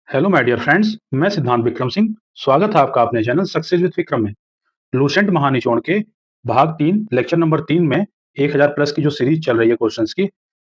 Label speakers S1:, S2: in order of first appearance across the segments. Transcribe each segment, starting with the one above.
S1: Hello my dear friends, मैं सिद्धांत विक्रम सिंह। स्वागत है आपका अपने चैनल सक्सेस विद विक्रम में। लूसेंट महानिचोड़ के भाग 3 लेक्चर नंबर 3 में 1000 प्लस की जो सीरीज चल रही है क्वेश्चंस की,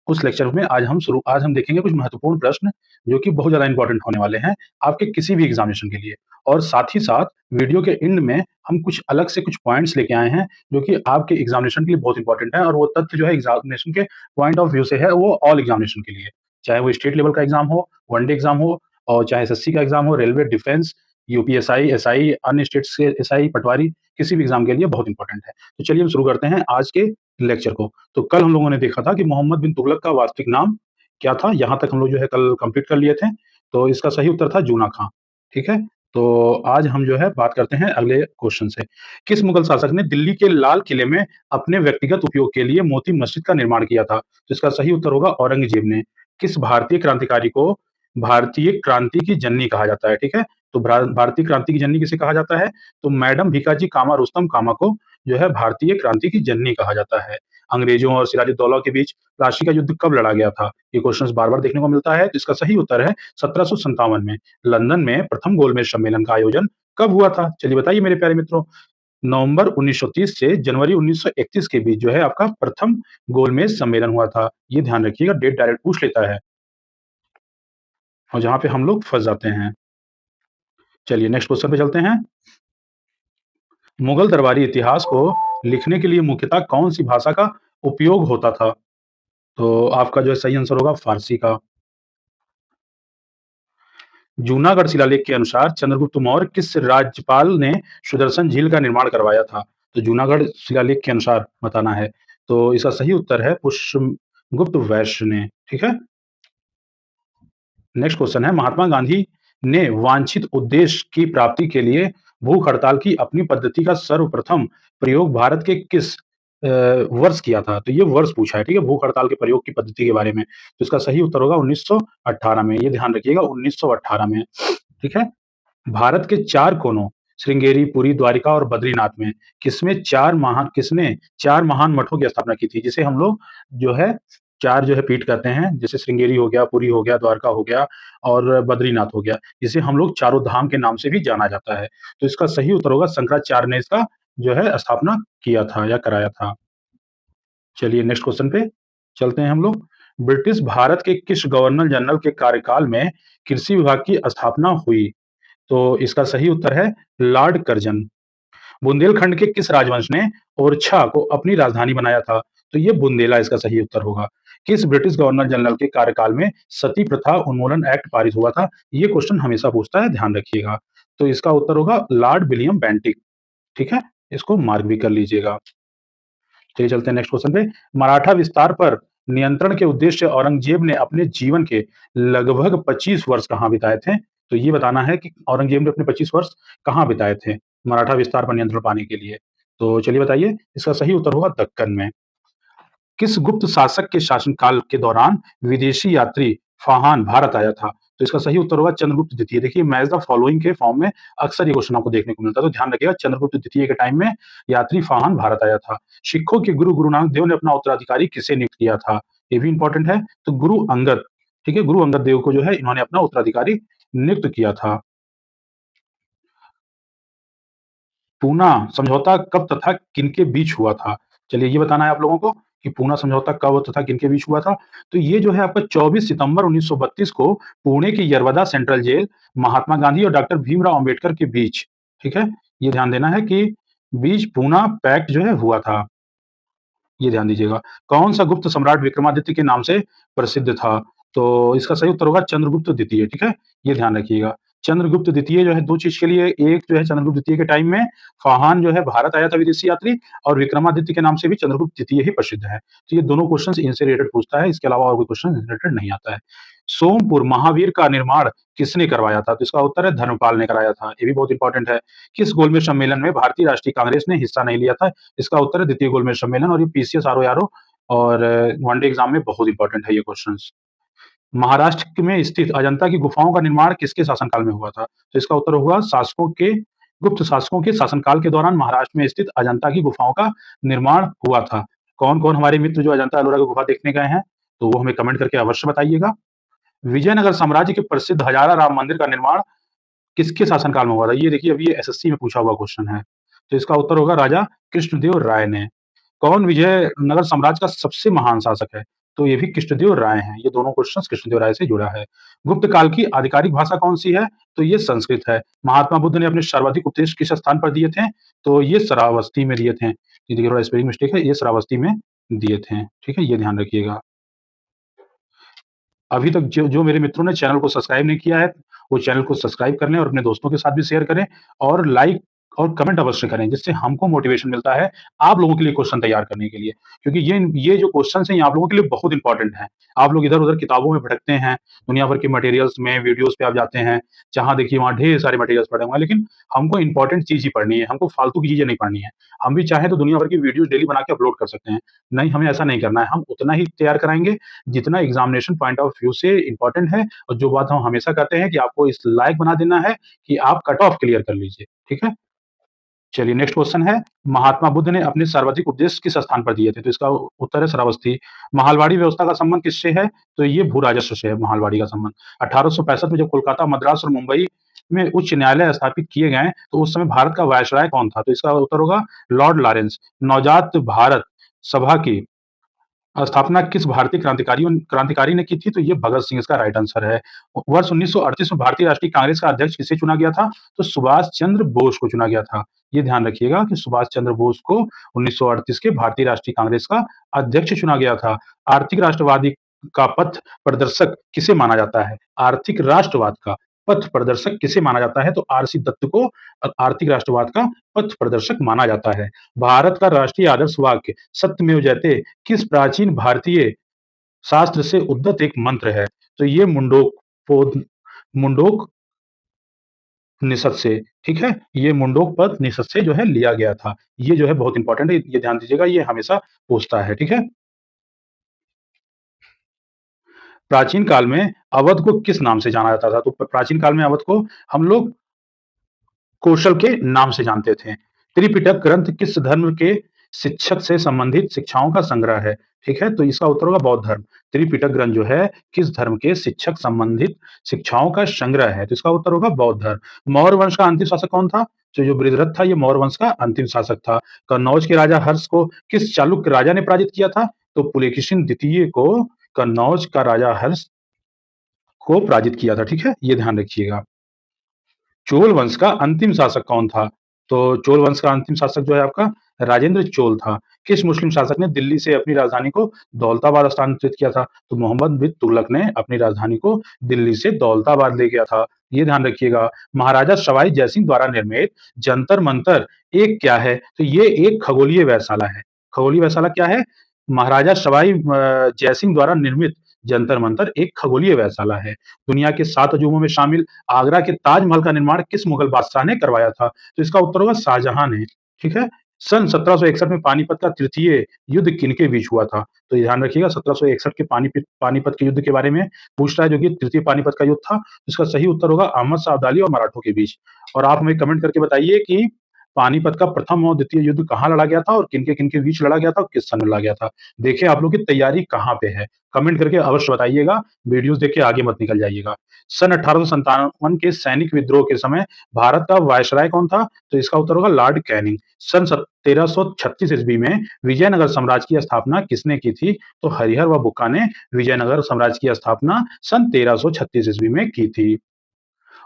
S1: उस लेक्चर में आज हम देखेंगे कुछ महत्वपूर्ण प्रश्न जो कि बहुत ज़्यादा इंपॉर्टेंट होने वाले हैं आपके किसी भी एग्जामिनेशन के लिए। और साथ ही साथ वीडियो के एंड में हम कुछ अलग से कुछ पॉइंट्स लेके आए हैं जो कि आपके एग्जामिनेशन के लिए बहुत इंपॉर्टेंट है, और वो तथ्य जो है एग्जामिनेशन के पॉइंट ऑफ व्यू से है, वो ऑल एग्जामिनेशन के लिए। चाहे वो स्टेट लेवल का एग्जाम हो, वनडे एग्जाम हो, और चाहे एसएससी का एग्जाम हो, रेलवे, डिफेंस, यूपीएसआई, एसआई, अन्य स्टेट्स के एसआई, पटवारी, किसी भी एग्जाम के लिए बहुत इंपॉर्टेंट है। तो चलिए हम शुरू करते हैं आज के लेक्चर को। तो कल हम लोगों ने देखा था कि मोहम्मद बिन तुगलक का वास्तविक नाम क्या था। यहाँ तक हम लोग जो है कल कंप्लीट कर लिए थे। तो इसका सही उत्तर था जूना खां। ठीक है। तो आज हम जो है बात करते हैं अगले क्वेश्चन से। किस मुगल शासक ने दिल्ली के लाल किले में अपने व्यक्तिगत उपयोग के लिए मोती मस्जिद का निर्माण किया था? तो इसका सही उत्तर होगा औरंगजेब ने। किस भारतीय क्रांतिकारी को भारतीय क्रांति की जननी कहा जाता है? ठीक है। तो भारतीय क्रांति की जननी किसे कहा जाता है? तो मैडम भीकाजी कामा रुस्तम कामा को जो है भारतीय क्रांति की जननी कहा जाता है। अंग्रेजों और सिराजुद्दौला के बीच प्लासी का युद्ध कब लड़ा गया था? ये क्वेश्चंस बार-बार देखने को मिलता है। तो इसका सही उत्तर है 1757 में। लंदन में प्रथम गोलमेज सम्मेलन का आयोजन कब हुआ था? चलिए बताइए मेरे प्यारे मित्रों। नवंबर 1930 से जनवरी 1931 के बीच जो है आपका प्रथम गोलमेज सम्मेलन हुआ था। ये ध्यान रखिएगा, डेट डायरेक्ट पूछ लेता है और जहाँ पे हम लोग फँस जाते हैं। चलिए नेक्स्ट क्वेश्चन पे चलते हैं। मुगल दरबारी इतिहास को लिखने के लिए मुख्यतः कौन-सी भाषा का उपयोग होता था? तो आपका जो है सही आंसर होगा फ़ारसी का। जूनागढ़ शिलालेख के अनुसार चंद्रगुप्त मौर्य किस राज्यपाल ने सुदर्शन झील का निर्माण करवाया था? तो जूनागढ़ शिलालेख के अनुसार बताना है। तो इसका सही उत्तर है पुष्यगुप्त वैश्य ने। ठीक है। नेक्स्ट क्वेश्चन है, महात्मा गांधी ने वांछित उद्देश्य की प्राप्ति के लिए भूख हड़ताल की अपनी पद्धति का सर्वप्रथम प्रयोग भारत के किस वर्ष किया था? तो ये वर्ष पूछा है। ठीक है, भूख हड़ताल के प्रयोग की पद्धति के बारे में। तो इसका सही उत्तर होगा 1918 में। ये ध्यान रखिएगा, 1918 में। ठीक है। भारत के 4 कोनों श्रृंगेरी, पुरी, द्वारिका और बद्रीनाथ में किसने 4 महान मठों की स्थापना की थी? जिसे हम लोग जो है 4 जो है पीठ कहते हैं। जैसे श्रृंगेरी हो गया, पुरी हो गया, द्वारका हो गया और बद्रीनाथ हो गया। इसे हम लोग चारों धाम के नाम से भी जाना जाता है। तो इसका सही उत्तर होगा शंकराचार्य ने इसका जो है स्थापना किया था या कराया था। चलिए नेक्स्ट क्वेश्चन पे चलते हैं हम लोग। ब्रिटिश भारत के किस गवर्नर जनरल के कार्यकाल में कृषि विभाग की स्थापना हुई? तो इसका सही उत्तर है लॉर्ड कर्जन। बुंदेलखंड के किस राजवंश ने ओरछा को अपनी राजधानी बनाया था? तो ये बुंदेला इसका सही उत्तर होगा। किस ब्रिटिश गवर्नर जनरल के कार्यकाल में सती प्रथा उन्मूलन एक्ट पारित हुआ था? ये क्वेश्चन हमेशा पूछता है, ध्यान रखिएगा। तो इसका उत्तर होगा लॉर्ड विलियम बेंटिक। ठीक है, इसको मार्क भी कर लीजिएगा। चलिए चलते हैं नेक्स्ट क्वेश्चन पे। मराठा विस्तार पर नियंत्रण के उद्देश्य से औरंगजेब ने अपने जीवन के लगभग 25 वर्ष कहाँ बिताए थे? तो ये बताना है कि औरंगजेब ने अपने 25 वर्ष कहाँ बिताए थे मराठा विस्तार पर नियंत्रण पाने के लिए। तो चलिए बताइए, इसका सही उत्तर होगा दक्कन में। किस गुप्त शासक के शासनकाल के दौरान विदेशी यात्री फाहान भारत आया था? तो इसका सही उत्तर होगा चंद्रगुप्त द्वितीय। देखिए, मैच द फॉलोइंग के फॉर्म में अक्सर ये क्वेश्चन आपको देखने को मिलता है, तो ध्यान रखिएगा चंद्रगुप्त द्वितीय के टाइम में यात्री फाहान भारत आया था। सिखों के गुरु नानक देव ने अपना उत्तराधिकारी किसे नियुक्त किया था? ये भी इंपॉर्टेंट है। तो गुरु अंगद। ठीक है, गुरु अंगद देव को जो है इन्होंने अपना उत्तराधिकारी नियुक्त किया था। पूना समझौता कब तथा किनके बीच हुआ था? चलिए ये बताना है आप लोगों को कि पूना समझौता कब तथा किनके बीच हुआ था। तो ये जो है आपका 24 सितंबर 1932 को पुणे की यरवदा सेंट्रल जेल महात्मा गांधी और डॉक्टर भीमराव अंबेडकर के बीच, ठीक है? ये ध्यान देना है कि बीच पूना पैक्ट जो है हुआ था। ये ध्यान दीजिएगा। कौन-सा गुप्त सम्राट विक्रमादित्य के नाम से प्रसिद्ध था? तो इसका सही उत्तर होगा चंद्रगुप्त द्वितीय, ठीक है? ये ध्यान रखिएगा। चंद्रगुप्त द्वितीय जो है 2 चीज़ के लिए, एक जो है चंद्रगुप्त द्वितीय के टाइम में फाहान जो है भारत आया था विदेशी यात्री, और विक्रमादित्य के नाम से भी चंद्रगुप्त द्वितीय ही प्रसिद्ध है। तो ये दोनों क्वेश्चंस इनसे रिलेटेड पूछता है, इसके अलावा और कोई क्वेश्चन रिलेटेड नहीं आता है। सोमपुर महावीर का निर्माण किसने करवाया था? तो इसका उत्तर है धर्मपाल ने कराया था। ये भी बहुत इंपॉर्टेंट है। किस गोलमेज सम्मेलन में भारतीय राष्ट्रीय कांग्रेस ने हिस्सा नहीं लिया था? इसका उत्तर है द्वितीय गोलमेज सम्मेलन, और ये पीसीएस, आरओ और वनडे एग्जाम में बहुत इंपॉर्टेंट है ये क्वेश्चंस। महाराष्ट्र में स्थित अजंता की गुफाओं का निर्माण किसके शासनकाल में हुआ था? तो इसका उत्तर होगा गुप्त शासकों के शासनकाल के दौरान महाराष्ट्र में स्थित अजंता की गुफाओं का निर्माण हुआ था। कौन-कौन हमारे मित्र जो अजंता एलोरा की गुफा देखने गए हैं? तो वो हमें कमेंट करके अवश्य बताइएगा। विजयनगर साम्राज्य के प्रसिद्ध हजारा राम मंदिर का निर्माण किसके शासनकाल में हुआ था? ये देखिए अभी ये एसएससी में पूछा हुआ क्वेश्चन है। तो इसका उत्तर होगा राजा कृष्णदेव राय ने। कौन विजयनगर साम्राज्य का सबसे महान शासक है? तो ये भी कृष्णदेव राय हैं। ये दोनों क्वेश्चंस कृष्णदेव राय से जुड़ा है। गुप्त काल की आधिकारिक भाषा कौन-सी है? तो ये संस्कृत है। महात्मा बुद्ध ने अपने सर्वाधिक उपदेश किस स्थान पर दिए थे? तो ये श्रावस्ती में दिए थे। ये देखिए थोड़ा स्पेलिंग मिस्टेक है, ये श्रावस्ती में दिए थे। ठीक है? ये ध्यान रखिएगा। अभी तक जो जो मेरे मित्रों ने चैनल को सब्सक्राइब नहीं किया है, वो चैनल को सब्सक्राइब कर लें और अपने दोस्तों के साथ भी शेयर करें और लाइक और कमेंट अवश्य करें, जिससे हमको मोटिवेशन मिलता है, आप लोगों के लिए क्वेश्चन तैयार करने के लिए। क्योंकि ये जो क्वेश्चन्स हैं, ये आप लोगों के लिए बहुत इंपॉर्टेंट हैं। आप लोग इधर-उधर किताबों में भटकते हैं, दुनिया भर के मटेरियल्स में, वीडियोज़ पे आप जाते हैं, जहाँ देखिए वहाँ ढेर सारे मटेरियल्स पड़े हुए हैं, लेकिन हमको इंपॉर्टेंट चीज़ ही पढ़नी है, हमको फालतू की चीज़ें नहीं पढ़नी है। हम भी चाहें तो दुनिया भर की वीडियोज़ डेली बना के अपलोड कर सकते हैं। नहीं, हमें ऐसा नहीं करना है, हम उतना ही तैयार कराएँगे जितना एग्जामिनेशन पॉइंट ऑफ व्यू से इम्पोर्टेंट है और जो बात हम हमेशा कहते हैं कि आपको इस लायक बना देना है कि आप कट ऑफ क्लियर कर लीजिए, ठीक है? चलिए नेक्स्ट क्वेश्चन है, महात्मा बुद्ध ने अपने सर्वाधिक उपदेश किस स्थान पर दिए थे? तो इसका उत्तर है श्रावस्ती। महालवाड़ी व्यवस्था का संबंध किससे है? तो ये भू-राजस्व से है महालवाड़ी का संबंध। 1865 में जब कोलकाता, मद्रास और मुंबई में उच्च न्यायालय स्थापित किए गए, तो उस समय भारत का वायसराय कौन था? तो इसका उत्तर होगा लॉर्ड लॉरेंस। नवजात भारत सभा की स्थापना किस भारतीय क्रांतिकारी ने की थी? तो ये भगत सिंह इसका राइट आंसर है। वर्ष 1938 में भारतीय राष्ट्रीय कांग्रेस का अध्यक्ष किसे चुना गया था? तो सुभाष चंद्र बोस को चुना गया था। ये ध्यान रखिएगा कि सुभाष चंद्र बोस को 1938 के भारतीय राष्ट्रीय कांग्रेस का अध्यक्ष चुना गया था। आर्थिक राष्ट्रवादी का पथ प्रदर्शक किसे माना जाता है? आर्थिक राष्ट्रवाद का पथ प्रदर्शक किसे माना जाता है? तो आरसी दत्त को आर्थिक राष्ट्रवाद का पथ प्रदर्शक माना जाता है। भारत का राष्ट्रीय आदर्श वाक्य सत्यमेव जयते किस प्राचीन भारतीय शास्त्र से उद्धत एक मंत्र है? तो ये मुंडोक निषद से, ठीक है? ये मुंडोक निषद से जो है लिया गया था। ये जो है बहुत इंपॉर्टेंट है, ये ध्यान दीजिएगा, ये हमेशा पूछता है, ठीक है? प्राचीन काल में अवध को किस नाम से जाना जाता था? तो प्राचीन काल में अवध को हम लोग कौशल के नाम से जानते थे। त्रिपिटक ग्रंथ किस धर्म के शिक्षक से संबंधित शिक्षाओं का संग्रह है? ठीक है, तो इसका उत्तर होगा बौद्ध धर्म। त्रिपिटक ग्रंथ जो है किस धर्म के शिक्षक संबंधित शिक्षाओं का संग्रह है? तो इसका उत्तर होगा बौद्ध धर्म। मौर्य वंश का अंतिम शासक कौन था? तो जो बृहद्रथ था ये मौर्य वंश का अंतिम शासक था। कन्नौज के राजा हर्ष को किस चालुक्य राजा ने पराजित किया था? तो पुलकेशिन द्वितीय को कन्नौज का राजा हर्ष को पराजित किया था, ठीक है? ये ध्यान रखिएगा। चोल वंश का अंतिम शासक कौन था? तो चोल वंश का अंतिम शासक जो है आपका राजेंद्र चोल था। किस मुस्लिम शासक ने दिल्ली से अपनी राजधानी को दौलताबाद स्थानांतरित किया था? तो मोहम्मद बिन तुगलक ने अपनी राजधानी को दिल्ली से दौलताबाद ले गया था। ये ध्यान रखिएगा। महाराजा सवाई जयसिंह द्वारा निर्मित जंतर मंतर एक क्या है? तो ये एक खगोलीय वेधशाला है। खगोलीय वेधशाला क्या है? महाराजा सवाई जयसिंह द्वारा निर्मित जंतर मंतर एक खगोलीय वेधशाला है। दुनिया के 7 अजूबों में शामिल आगरा के ताजमहल का निर्माण किस मुगल बादशाह ने करवाया था? तो इसका उत्तर होगा शाहजहां ने, ठीक है? सन 1761 में पानीपत का तृतीय युद्ध किनके बीच हुआ था? तो ध्यान रखिएगा 1761 के पानीपत के युद्ध के बारे में पूछ रहा है, जो कि तृतीय पानीपत का युद्ध था। इसका सही उत्तर होगा अहमद शाह अब्दाली और मराठों के बीच। और आप हमें कमेंट करके बताइए कि पानीपत का प्रथम और द्वितीय युद्ध कहाँ लड़ा गया था और किनके-किनके बीच लड़ा गया था और किस सन में लड़ा गया था? देखिए आप लोग की तैयारी कहाँ पे है? कमेंट करके अवश्य बताइएगा, वीडियोज़ देख के आगे मत निकल जाइएगा। सन 1857 के सैनिक विद्रोह के समय भारत का वायसराय कौन था? तो इसका उत्तर होगा लॉर्ड कैनिंग। सन 1336 ईस्वी में विजयनगर साम्राज्य की स्थापना किसने की थी? तो हरिहर व बुक्का ने विजयनगर साम्राज्य की स्थापना सन 1336 ईस्वी में की थी।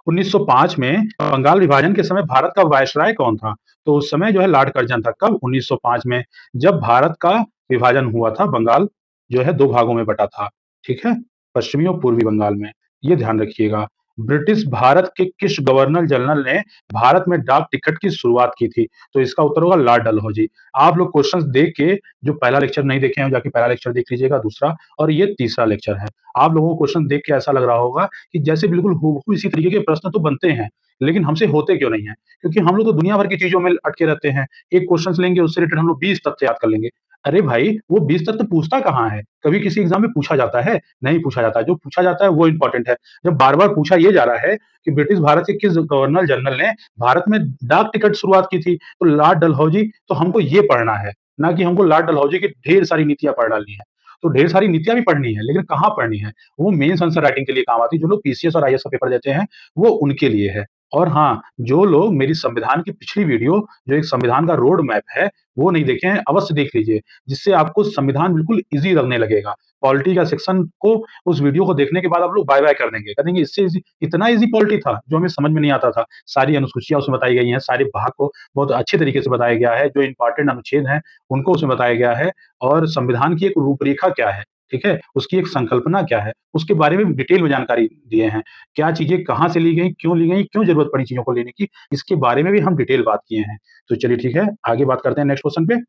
S1: 1905 में बंगाल विभाजन के समय भारत का वायसराय कौन था? तो उस समय जो है लॉर्ड कर्जन था। कब? 1905 में, जब भारत का विभाजन हुआ था, बंगाल जो है 2 भागों में बटा था, ठीक है? पश्चिमी और पूर्वी बंगाल में, ये ध्यान रखिएगा। ब्रिटिश भारत के किस गवर्नर जनरल ने भारत में डाक टिकट की शुरुआत की थी? तो इसका उत्तर होगा लॉर्ड डलहौजी। आप लोग क्वेश्चंस देख के जो पहला लेक्चर नहीं देखे हैं, जाके पहला लेक्चर देख लीजिएगा, दूसरा और ये तीसरा लेक्चर है। आप लोगों को क्वेश्चन देख के ऐसा लग रहा होगा कि जैसे बिल्कुल हूबहू इसी तरीके के प्रश्न तो बनते हैं, लेकिन हमसे होते क्यों नहीं है? क्योंकि हम लोग तो दुनिया भर की चीज़ों में अटके रहते हैं। एक क्वेश्चन लेंगे, उससे रिलेटेड हम लोग 20 तथ्य याद कर लेंगे। अरे भाई, वो 20 तथ्य पूछता कहाँ है? कभी किसी एग्ज़ाम में पूछा जाता है? नहीं पूछा जाता है। जो पूछा जाता है वो इम्पोर्टेंट है। जब बार-बार पूछा ये जा रहा है कि ब्रिटिश भारत के किस गवर्नर जनरल ने भारत में डाक टिकट शुरुआत की थी, तो लॉर्ड डलहौजी, तो हमको ये पढ़ना है, ना कि हमको लॉर्ड डलहौजी की ढेर सारी नीतियाँ पढ़ डालनी है। तो ढेर सारी नीतियाँ भी पढ़नी है, लेकिन कहाँ पढ़नी है? वो मेंस आंसर राइटिंग के लिए काम आती है, जो लोग पीसीएस और आईएएस का पेपर देते हैं, वो उनके लिए है। और हाँ, जो लोग मेरी संविधान की पिछली वीडियो, जो एक संविधान का रोड मैप है, वो नहीं देखे हैं, अवश्य देख लीजिए, जिससे आपको संविधान बिल्कुल ईज़ी लगने लगेगा। पॉलिटी का सेक्शन को उस वीडियो को देखने के बाद आप लोग बाय-बाय कर देंगे, कह देंगे इससे ईज़ी, इतना ईज़ी पॉलिटी था, जो हमें समझ में नहीं आता था। सारी अनुसूचियाँ उसमें बताई गई हैं, सारे भाग को बहुत अच्छे तरीके से बताया गया है, जो इम्पोर्टेंट अनुच्छेद हैं, उनको उसमें बताया गया है और संविधान की एक रूपरेखा क्या है, ठीक है? उसकी एक संकल्पना क्या है, उसके बारे में डिटेल में जानकारी दिए हैं। क्या चीज़ें कहाँ से ली गई, क्यों ज़रूरत पड़ी चीज़ों को लेने की, इसके बारे में भी हम डिटेल बात किए हैं। तो चलिए ठीक है, आगे बात करते हैं नेक्स्ट क्वेश्चन पे।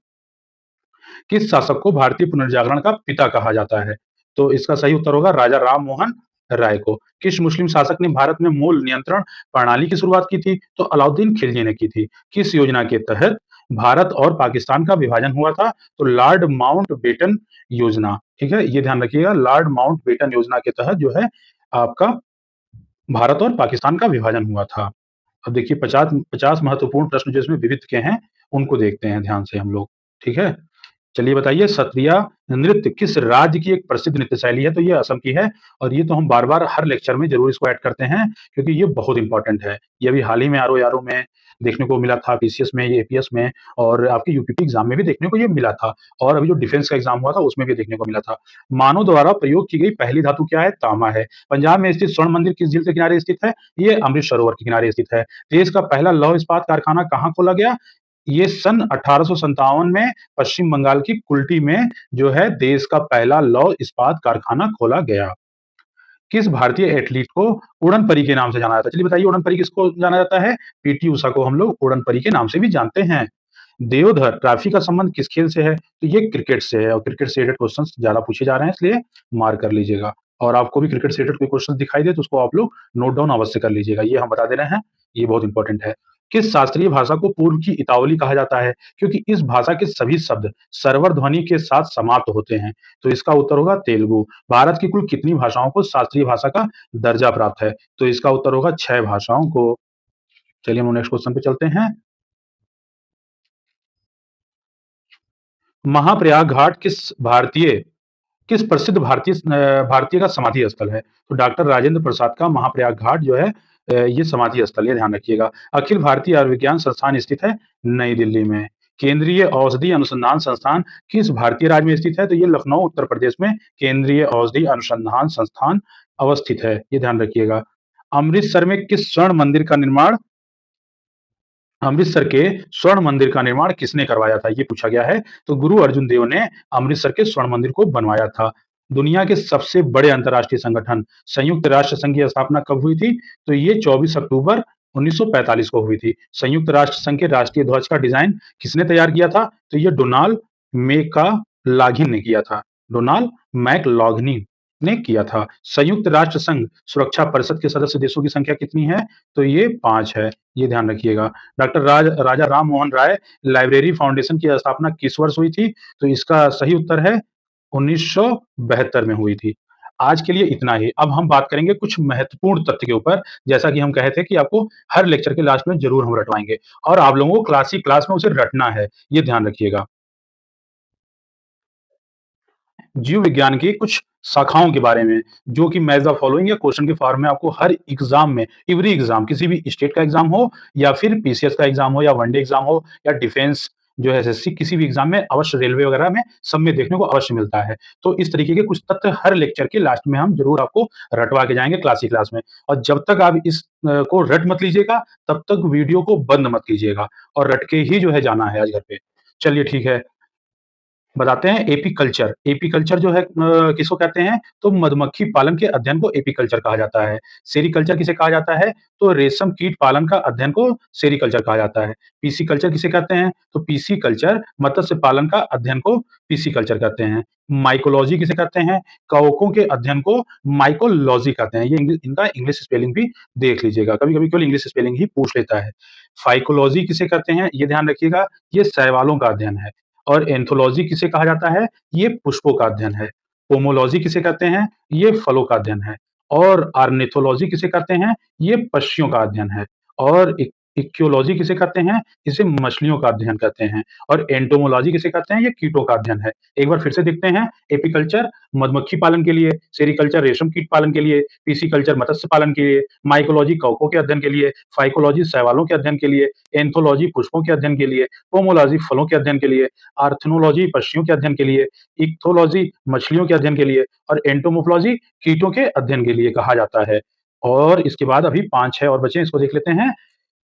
S1: किस शासक को भारतीय पुनर्जागरण का पिता कहा जाता है? तो इसका सही उत्तर होगा राजा राम मोहन राय को। किस मुस्लिम शासक ने भारत में मूल नियंत्रण प्रणाली की शुरुआत की थी? तो अलाउद्दीन खिलजी ने की थी। किस योजना के तहत भारत और पाकिस्तान का विभाजन हुआ था? तो लॉर्ड माउंटबेटन योजना, ठीक है? ये ध्यान रखिएगा, लॉर्ड माउंटबेटन योजना के तहत जो है आपका भारत और पाकिस्तान का विभाजन हुआ था। अब देखिए 50 महत्वपूर्ण प्रश्न जो इसमें विविध के हैं, उनको देखते हैं ध्यान से हम लोग, ठीक है? चलिए बताइए, सत्रिया नृत्य किस राज्य की एक प्रसिद्ध नृत्य शैली है? तो ये असम की है और ये तो हम बार-बार हर लेक्चर में ज़रूर इसको ऐड करते हैं क्योंकि ये बहुत इम्पोर्टेंट है। ये अभी हाल ही में आरओ-आरओ में देखने को मिला था, पीसीएस में, ये एपीएस में और आपके यूपीपी एग्ज़ाम में भी देखने को ये मिला था और अभी जो डिफेंस का एग्ज़ाम हुआ था उसमें भी देखने को मिला था। मानव द्वारा प्रयोग की गई पहली धातु क्या है? तांबा है। पंजाब में स्थित स्वर्ण मंदिर किस झील के किनारे स्थित है? ये अमृत सरोवर के किनारे स्थित है। देश का पहला लौह इस्पात कारखाना कहाँ खोला गया? ये सन 1857 में पश्चिम बंगाल की कुल्टी में जो है देश का पहला लौह इस्पात कारखाना खोला गया। किस भारतीय एथलीट को उड़न परी के नाम से जाना जाता है? चलिए बताइए उड़न परी किसको जाना जाता है? पीटी उषा को हम लोग उड़न परी के नाम से भी जानते हैं। देवधर ट्रॉफी का संबंध किस खेल से है? तो ये क्रिकेट से है और क्रिकेट से रिलेटेड क्वेश्चंस ज़्यादा पूछे जा रहे हैं इसलिए मार्क कर लीजिएगा। और आपको भी क्रिकेट से रिलेटेड कोई क्वेश्चन दिखाई दे तो उसको आप लोग नोट डाउन अवश्य कर लीजिएगा। ये हम बता दे रहे हैं, ये बहुत इंपॉर्टेंट है। किस शास्त्रीय भाषा को पूर्व की इतावली कहा जाता है? क्योंकि इस भाषा के सभी शब्द स्वर ध्वनि के साथ समाप्त होते हैं। तो इसका उत्तर होगा तेलुगु। भारत की कुल कितनी भाषाओं को शास्त्रीय भाषा का दर्जा प्राप्त है? तो इसका उत्तर होगा 6 भाषाओं को। चलिए हम नेक्स्ट क्वेश्चन पे चलते हैं। महाप्रयाग घाट किस प्रसिद्ध भारतीय का समाधि स्थल है? तो डॉक्टर राजेंद्र प्रसाद का महाप्रयाग घाट जो है ये समाधि स्थल है, ध्यान रखिएगा। अखिल भारतीय आयुर्विज्ञान संस्थान स्थित है नई दिल्ली में। केंद्रीय औषधि अनुसंधान संस्थान किस भारतीय राज्य में स्थित है? तो ये लखनऊ उत्तर प्रदेश में केंद्रीय औषधि अनुसंधान संस्थान अवस्थित है, ये ध्यान रखिएगा। अमृतसर में किस स्वर्ण मंदिर का निर्माण अमृतसर के स्वर्ण मंदिर का निर्माण किसने करवाया था? ये पूछा गया है। तो गुरु अर्जुन देव ने अमृतसर के स्वर्ण मंदिर को बनवाया था। दुनिया के सबसे बड़े अंतर्राष्ट्रीय संगठन संयुक्त राष्ट्र संघ की स्थापना कब हुई थी? तो ये 24 अक्टूबर 1945 को हुई थी। संयुक्त राष्ट्र संघ के राष्ट्रीय ध्वज का डिजाइन किसने तैयार किया था? तो ये डोनाल्ड मैकालाघिन ने किया था। डोनाल्ड मैकलॉघनी ने किया था। संयुक्त राष्ट्र संघ सुरक्षा परिषद के सदस्य देशों की संख्या कितनी है? तो ये 5 है। ये ध्यान रखिएगा। डॉक्टर राजा राम मोहन राय लाइब्रेरी फाउंडेशन की स्थापना किस वर्ष हुई थी? तो इसका सही उत्तर है 1972 में हुई थी। आज के लिए इतना ही। अब हम बात करेंगे कुछ महत्वपूर्ण तथ्य के ऊपर, जैसा कि हम कहे थे कि आपको हर लेक्चर के लास्ट में ज़रूर हम रटवाएँगे और आप लोगों को क्लास में उसे रटना है, ये ध्यान रखिएगा। जीव विज्ञान की कुछ शाखाओं के बारे में, जो कि मैच द फॉलोइंग या क्वेश्चन के फॉर्म में आपको हर एग्जाम में, एवरी एग्जाम, किसी भी स्टेट का एग्जाम हो या फिर पीसीएस का एग्जाम हो या वनडे एग्जाम हो या डिफेंस जो है एसएससी, किसी भी एग्जाम में अवश्य, रेलवे वगैरह में सब में देखने को अवश्य मिलता है। तो इस तरीके के कुछ तथ्य हर लेक्चर के लास्ट में हम जरूर आपको रटवा के जाएंगे क्लास ही क्लास में। और जब तक आप इस को रट मत लीजिएगा तब तक वीडियो को बंद मत कीजिएगा और रट के ही जो है जाना है आज घर पे। चलिए ठीक है, बताते हैं एपीकल्चर। एपीकल्चर जो है किसको कहते हैं? तो मधुमक्खी पालन के अध्ययन को एपीकल्चर कहा जाता है। सेरीकल्चर किसे कहा जाता है? तो रेशम कीट पालन का अध्ययन को सेरीकल्चर कहा जाता है। पीसीकल्चर किसे कहते हैं? तो पीसीकल्चर मत्स्य पालन का अध्ययन को पीसीकल्चर कहते हैं। माइकोलॉजी किसे कहते हैं? कवकों के अध्ययन को माइकोलॉजी कहते हैं। ये इनका इंग्लिश स्पेलिंग भी देख लीजिएगा, कभी-कभी केवल इंग्लिश स्पेलिंग ही पूछ लेता है। फाइकोलॉजी किसे कहते हैं? ये ध्यान रखिएगा, ये शैवालों का अध्ययन है। और एंथोलॉजी किसे कहा जाता है? ये पुष्पों का अध्ययन है। पोमोलॉजी किसे कहते हैं? ये फलों का अध्ययन है। और ऑर्निथोलॉजी किसे कहते हैं? ये पक्षियों का अध्ययन है। और इक्योलॉजी किसे कहते हैं? इसे मछलियों का अध्ययन कहते हैं। और एंटोमोलॉजी किसे कहते हैं? ये कीटों का अध्ययन है। एक बार फिर से देखते हैं, एपीकल्चर मधुमक्खी पालन के लिए, सेरीकल्चर रेशम कीट पालन के लिए, पिसिकल्चर मत्स्य पालन के लिए, माइकोलॉजी कवकों के अध्ययन के लिए, फाइकोलॉजी शैवालों के अध्ययन के लिए, एंथोलॉजी पुष्पों के अध्ययन के लिए, पोमोलॉजी फलों के अध्ययन के लिए, आर्थ्रोलॉजी पक्षियों के अध्ययन के लिए, इक्थोलॉजी मछलियों के अध्ययन के लिए और एंटोमोफोलॉजी कीटों के अध्ययन के लिए कहा जाता है। और इसके बाद अभी 5-6 और बचे हैं, इसको देख लेते हैं।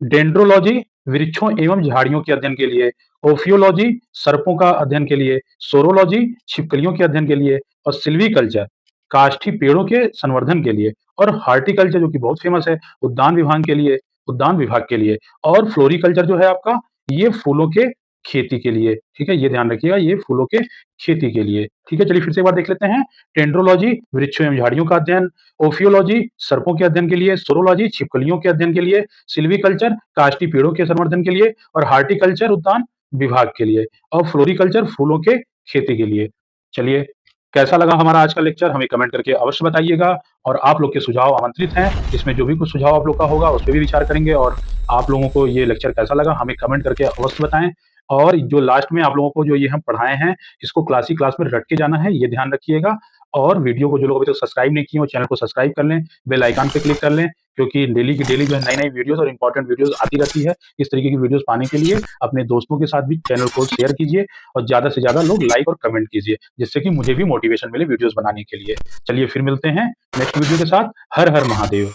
S1: डेंड्रोलॉजी वृक्षों एवं झाड़ियों के अध्ययन के लिए, ओफियोलॉजी सर्पों का अध्ययन के लिए, सोरोलॉजी छिपकलियों के अध्ययन के लिए और सिल्वीकल्चर काष्ठी पेड़ों के संवर्धन के लिए और हॉर्टिकल्चर जो कि बहुत फेमस है उद्यान विभाग के लिए और फ्लोरिकल्चर जो है आपका ये फूलों के खेती के लिए, ठीक है? ये ध्यान रखिएगा, ये फूलों के खेती के लिए, ठीक है? चलिए फिर से एक बार देख लेते हैं। डेंड्रोलॉजी वृक्षों एवं झाड़ियों का अध्ययन, ओफियोलॉजी सर्पों के अध्ययन के लिए, सोरोलॉजी छिपकलियों के अध्ययन के लिए, सिल्वीकल्चर काष्ठी पेड़ों के संवर्धन के लिए और हॉर्टिकल्चर उद्यान विभाग के लिए और फ्लोरिकल्चर फूलों के खेती के लिए। चलिए, कैसा लगा हमारा आज का लेक्चर हमें कमेंट करके अवश्य बताइएगा और आप लोग के सुझाव आमंत्रित हैं। इसमें जो भी कुछ सुझाव आप लोग का होगा उस पे भी विचार करेंगे और आप लोगों को ये लेक्चर कैसा लगा हमें कमेंट करके अवश्य बताएँ। और जो लास्ट में आप लोगों को जो ये हम पढ़ाए हैं, इसको क्लास ही क्लास में रट के जाना है, ये ध्यान रखिएगा। और वीडियो को जो लोग अभी तक सब्सक्राइब नहीं किए हो, चैनल को सब्सक्राइब कर लें, बेल आइकन पे क्लिक कर लें, क्योंकि डेली की डेली जो है नई-नई वीडियोज़ और इम्पोर्टेंट वीडियोज़ आती रहती है। इस तरीके की वीडियोज़ पाने के लिए अपने दोस्तों के साथ भी चैनल को शेयर कीजिए और ज़्यादा से ज़्यादा लोग लाइक और कमेंट कीजिए, जिससे कि मुझे भी मोटिवेशन मिले वीडियोज़ बनाने के लिए। चलिए फिर मिलते हैं नेक्स्ट वीडियो के साथ। हर हर महादेव।